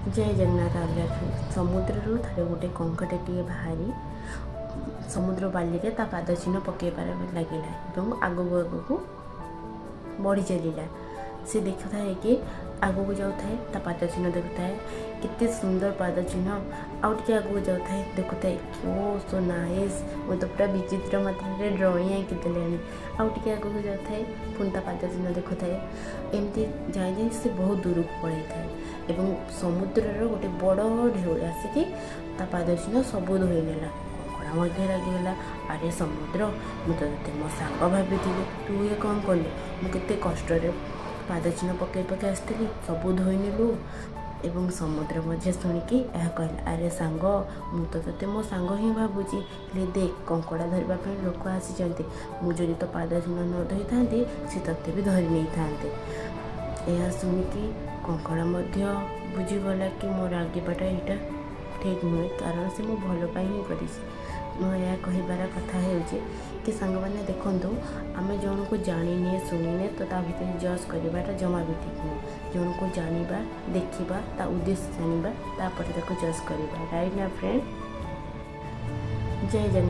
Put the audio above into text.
जय जगन्नाथ आज्ञा समुद्र थे गोटे कंकटे बाहरी समुद्र बाली रे ता पाद चिन्ह पकईबार लगे आगू आगू बढ़ी चलला सी देखुए कि आगू जाए ता पाद चिन्ह देखुए केते सुंदर पाद चिन्ह आगे आगू जाए देखुए क्यों सो नाइस मुझे तो पूरा विचित्र मात्रा ड्रॉइंग आंकिदेली आगे आगू जाए पुणी ता पाद चिन्ह देखुए एमती जाए जाए से बहुत दूर को पड़े थाए एवं समुद्र गोटे बड़ ढेउ आसिकी ता पाद चिन्ह सबू धोई नेला कंकड़ा लगिगला अरे समुद्र मुझे मो सांग भाभी तू ये कौन कलु मुझे कष्ट पाद चिन्ह पकई पकई आसती सबू धोई नेलु एवं समुद्र मझे शुणिकी कहला अरे सांग मुझे मो सांग ही भावुची ले देख कंकड़ा धरवाई लोक आसी मुझे तो पाद चिन्ह न धोई था सी तते भी धरी नहीं था यह शुणिकी कंकड़ा बुझीगला कि मोर रागिबाटा यहाँ ठीक नुहे कारण से मो भल ही करी यह कहबार कथा हो कि सांग मैंने देखूँ आम जन को जाने शुणिने तो ता भीतर जज कराटा जमा भी ठीक नुहे जन को जाना देखा ता उद्देश्य जाना तापर जज करवा राइट ना फ्रेंड। जय जगन्नाथ।